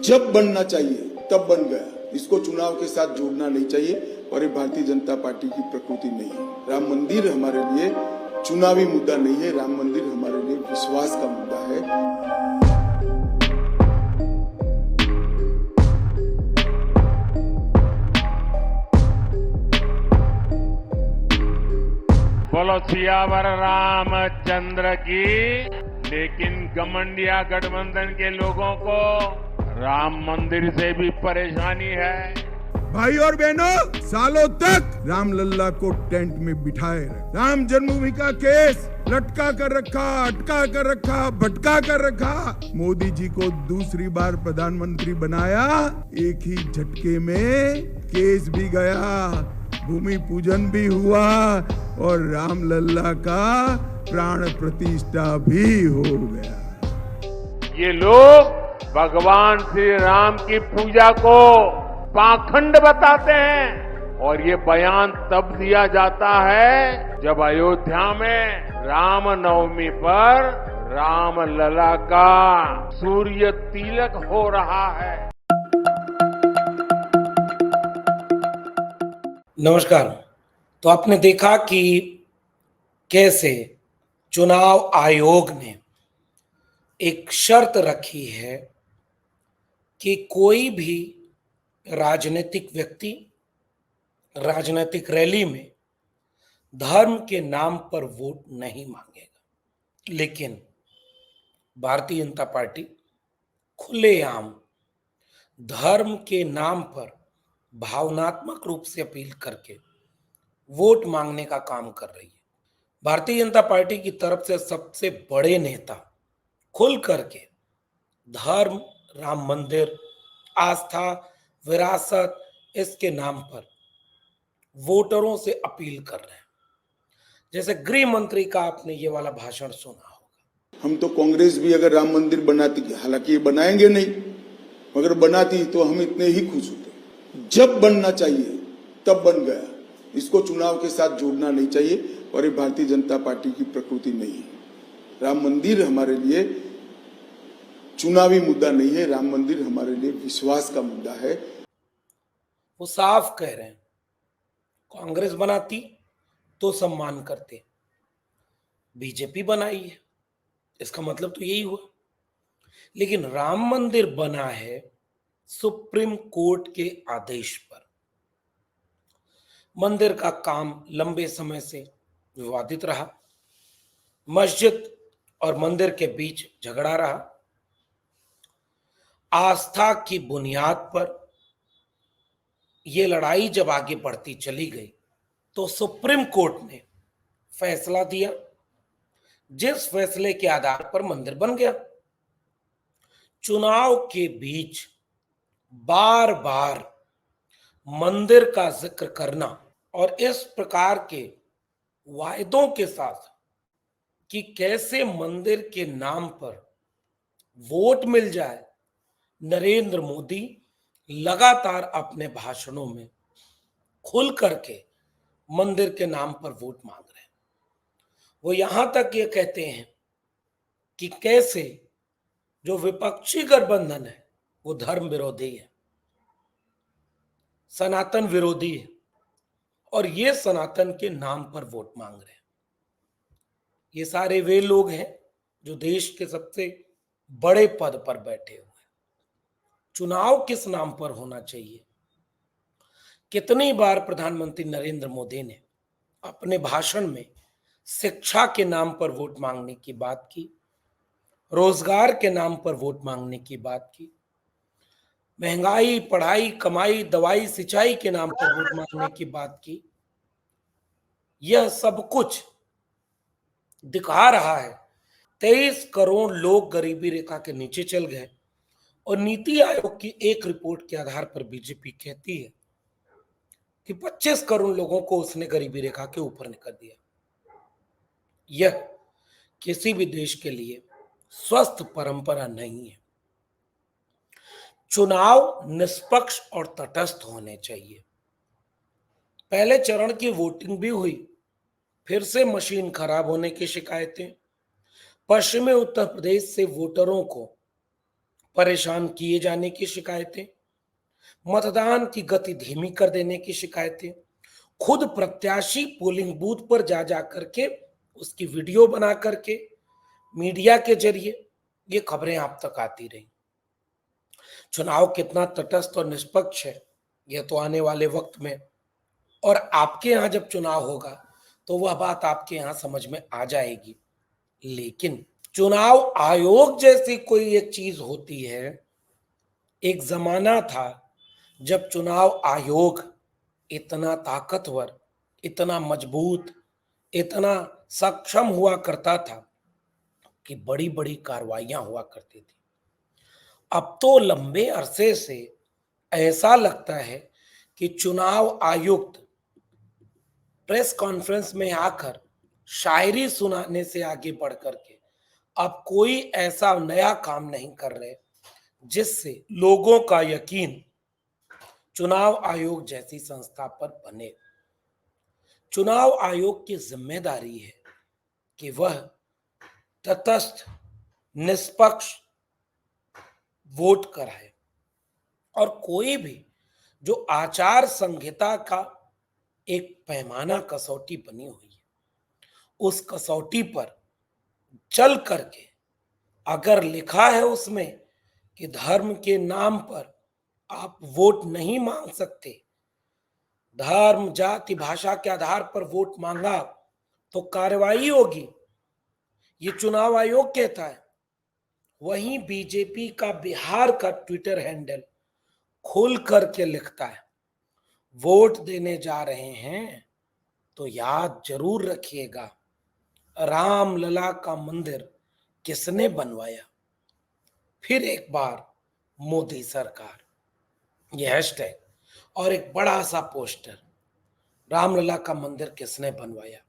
जब बनना चाहिए तब बन गया। इसको चुनाव के साथ जोड़ना नहीं चाहिए और ये भारतीय जनता पार्टी की प्रकृति नहीं है। राम मंदिर हमारे लिए चुनावी मुद्दा नहीं है, राम मंदिर हमारे लिए विश्वास का मुद्दा है। बोलो सियावर रामचंद्र की। लेकिन घमंडिया गठबंधन के लोगों को राम मंदिर से भी परेशानी है। भाई और बहनों, सालों तक रामलल्ला को टेंट में बिठाए रहे। राम जन्मभूमि का केस लटका कर रखा, अटका कर रखा, भटका कर रखा। मोदी जी को दूसरी बार प्रधानमंत्री बनाया, एक ही झटके में केस भी गया, भूमि पूजन भी हुआ और रामलल्ला का प्राण प्रतिष्ठा भी हो गया। ये लोग भगवान श्री राम की पूजा को पाखंड बताते हैं और ये बयान तब दिया जाता है जब अयोध्या में रामनवमी पर रामलला का सूर्य तिलक हो रहा है। नमस्कार। तो आपने देखा कि कैसे चुनाव आयोग ने एक शर्त रखी है कि कोई भी राजनीतिक व्यक्ति राजनीतिक रैली में धर्म के नाम पर वोट नहीं मांगेगा। लेकिन भारतीय जनता पार्टी खुलेआम धर्म के नाम पर भावनात्मक रूप से अपील करके वोट मांगने का काम कर रही है। भारतीय जनता पार्टी की तरफ से सबसे बड़े नेता खुल करके धर्म, राम मंदिर, आस्था, विरासत, इसके नाम पर वोटरों से अपील कर रहे हैं। जैसे गृह मंत्री का आपने ये वाला भाषण सुना होगा। हम तो कांग्रेस भी अगर राम मंदिर बनाती, हालांकि ये बनाएंगे नहीं, मगर बनाती तो हम इतने ही खुश होते। जब बनना चाहिए तब बन गया। इसको चुनाव के साथ जोड़ना नहीं चाहिए और ये भारतीय जनता पार्टी की प्रकृति नहीं है। राम मंदिर हमारे लिए चुनावी मुद्दा नहीं है, राम मंदिर हमारे लिए विश्वास का मुद्दा है। वो साफ कह रहे हैं, कांग्रेस बनाती तो सम्मान करते, बीजेपी बनाई है, इसका मतलब तो यही हुआ। लेकिन राम मंदिर बना है सुप्रीम कोर्ट के आदेश पर। मंदिर का काम लंबे समय से विवादित रहा, मस्जिद और मंदिर के बीच झगड़ा रहा। आस्था की बुनियाद पर यह लड़ाई जब आगे बढ़ती चली गई तो सुप्रीम कोर्ट ने फैसला दिया, जिस फैसले के आधार पर मंदिर बन गया। चुनाव के बीच बार बार मंदिर का जिक्र करना और इस प्रकार के वायदों के साथ कि कैसे मंदिर के नाम पर वोट मिल जाए, नरेंद्र मोदी लगातार अपने भाषणों में खुल करके मंदिर के नाम पर वोट मांग रहे हैं। वो यहां तक ये कहते हैं कि कैसे जो विपक्षी गठबंधन है वो धर्म विरोधी है, सनातन विरोधी है और ये सनातन के नाम पर वोट मांग रहे हैं। ये सारे वे लोग हैं जो देश के सबसे बड़े पद पर बैठे हुए हैं। चुनाव किस नाम पर होना चाहिए? कितनी बार प्रधानमंत्री नरेंद्र मोदी ने अपने भाषण में शिक्षा के नाम पर वोट मांगने की बात की, रोजगार के नाम पर वोट मांगने की बात की, महंगाई, पढ़ाई, कमाई, दवाई, सिंचाई के नाम पर वोट मांगने की बात की। यह सब कुछ दिखा रहा है 23 करोड़ लोग गरीबी रेखा के नीचे चल गए और नीति आयोग की एक रिपोर्ट के आधार पर बीजेपी कहती है कि 25 करोड़ लोगों को उसने गरीबी रेखा के ऊपर निकाल दिया। यह किसी भी देश के लिए स्वस्थ परंपरा नहीं है। चुनाव निष्पक्ष और तटस्थ होने चाहिए। पहले चरण की वोटिंग भी हुई, फिर से मशीन खराब होने की शिकायतें। पश्चिमी उत्तर प्रदेश से वोटरों को परेशान किए जाने की शिकायतें, मतदान की गति धीमी कर देने की शिकायतें, खुद प्रत्याशी पोलिंग बूथ पर जा जा करके उसकी वीडियो बना करके मीडिया के जरिए ये खबरें आप तक आती रही। चुनाव कितना तटस्थ और निष्पक्ष है यह तो आने वाले वक्त में और आपके यहां जब चुनाव होगा तो वह बात आपके यहां समझ में आ जाएगी। लेकिन चुनाव आयोग जैसी कोई एक चीज होती है, एक जमाना था जब चुनाव आयोग इतना ताकतवर, इतना मजबूत, इतना सक्षम हुआ करता था कि बड़ी बड़ी कार्रवाइयां हुआ करती थी। अब तो लंबे अरसे से ऐसा लगता है कि चुनाव आयुक्त प्रेस कॉन्फ्रेंस में आकर शायरी सुनाने से आगे बढ़ करके अब कोई ऐसा नया काम नहीं कर रहे जिससे लोगों का यकीन चुनाव आयोग जैसी संस्था पर बने। चुनाव आयोग की जिम्मेदारी है कि वह तटस्थ, निष्पक्ष वोट कराए और कोई भी जो आचार संहिता का एक पैमाना कसौटी बनी हुई है उस कसौटी पर चल करके अगर लिखा है उसमें कि धर्म के नाम पर आप वोट नहीं मांग सकते, धर्म, जाति, भाषा के आधार पर वोट मांगा तो कार्रवाई होगी, ये चुनाव आयोग कहता है। वहीं बीजेपी का बिहार का ट्विटर हैंडल खोल करके लिखता है, वोट देने जा रहे हैं तो याद जरूर रखिएगा रामलला का मंदिर किसने बनवाया। फिर एक बार मोदी सरकार, यह हैशटैग और एक बड़ा सा पोस्टर, रामलला का मंदिर किसने बनवाया।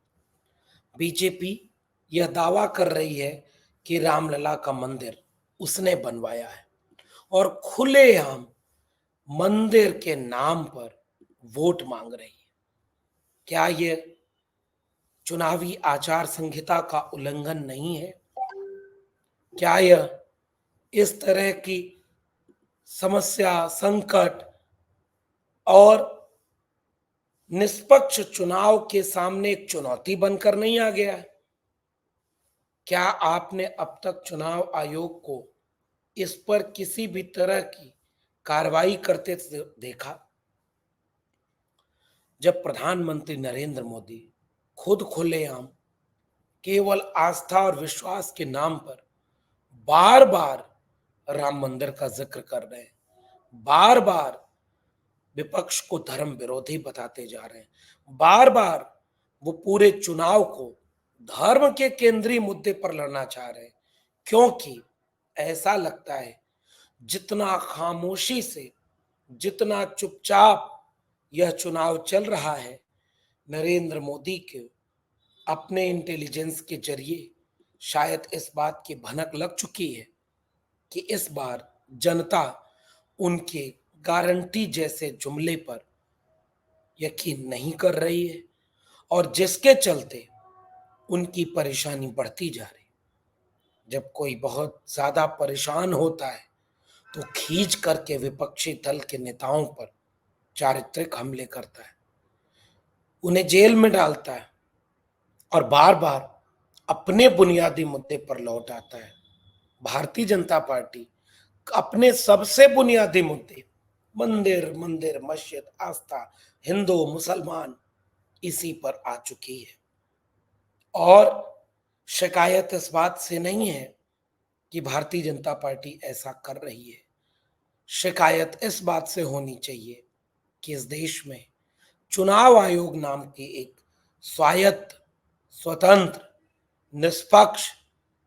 बीजेपी यह दावा कर रही है कि रामलला का मंदिर उसने बनवाया है और खुलेआम मंदिर के नाम पर वोट मांग रही है। क्या यह चुनावी आचार संहिता का उल्लंघन नहीं है? क्या यह इस तरह की समस्या, संकट और निष्पक्ष चुनाव के सामने एक चुनौती बनकर नहीं आ गया है? क्या आपने अब तक चुनाव आयोग को इस पर किसी भी तरह की कार्रवाई करते देखा? जब प्रधानमंत्री नरेंद्र मोदी खुद खुलेआम केवल आस्था और विश्वास के नाम पर बार बार राम मंदिर का जिक्र कर रहे हैं, बार बार विपक्ष को धर्म विरोधी बताते जा रहे हैं, बार बार वो पूरे चुनाव को धर्म के केंद्रीय मुद्दे पर लड़ना चाह रहे हैं, क्योंकि ऐसा लगता है जितना खामोशी से, जितना चुपचाप यह चुनाव चल रहा है, नरेंद्र मोदी के अपने इंटेलिजेंस के जरिए शायद इस बात की भनक लग चुकी है कि इस बार जनता उनके गारंटी जैसे जुमले पर यकीन नहीं कर रही है और जिसके चलते उनकी परेशानी बढ़ती जा रही। जब कोई बहुत ज्यादा परेशान होता है तो खींच करके विपक्षी दल के नेताओं पर चारित्रिक हमले करता है, उन्हें जेल में डालता है और बार बार अपने बुनियादी मुद्दे पर लौट आता है। भारतीय जनता पार्टी अपने सबसे बुनियादी मुद्दे मंदिर, मस्जिद, आस्था, हिंदू, मुसलमान, इसी पर आ चुकी है। और शिकायत इस बात से नहीं है कि भारतीय जनता पार्टी ऐसा कर रही है, शिकायत इस बात से होनी चाहिए कि इस देश में चुनाव आयोग नाम की एक स्वायत्त, स्वतंत्र, निष्पक्ष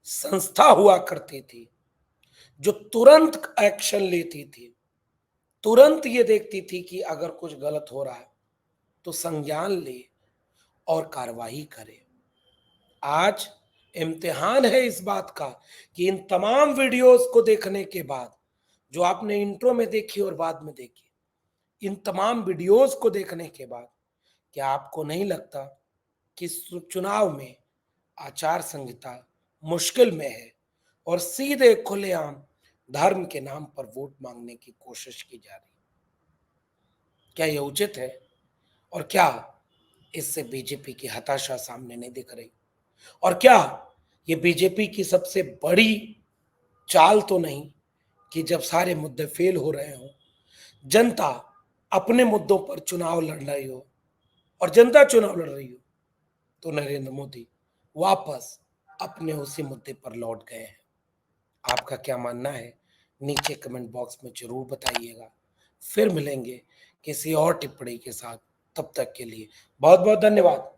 संस्था हुआ करती थी जो तुरंत एक्शन लेती थी, तुरंत ये देखती थी कि अगर कुछ गलत हो रहा है तो संज्ञान ले और कार्रवाई करे। आज इम्तिहान है इस बात का कि इन तमाम वीडियोस को देखने के बाद, जो आपने इंट्रो में देखी और बाद में देखी, इन तमाम वीडियोस को देखने के बाद क्या आपको नहीं लगता कि चुनाव में आचार संहिता मुश्किल में है और सीधे खुलेआम धर्म के नाम पर वोट मांगने की कोशिश की जा रही है। क्या यह उचित है? और क्या इससे बीजेपी की हताशा सामने नहीं दिख रही? और क्या ये बीजेपी की सबसे बड़ी चाल तो नहीं कि जब सारे मुद्दे फेल हो रहे हो, जनता अपने मुद्दों पर चुनाव लड़ रही हो और जनता चुनाव लड़ रही हो, तो नरेंद्र मोदी वापस अपने उसी मुद्दे पर लौट गए हैं। आपका क्या मानना है नीचे कमेंट बॉक्स में जरूर बताइएगा। फिर मिलेंगे किसी और टिप्पणी के साथ। तब तक के लिए बहुत बहुत धन्यवाद।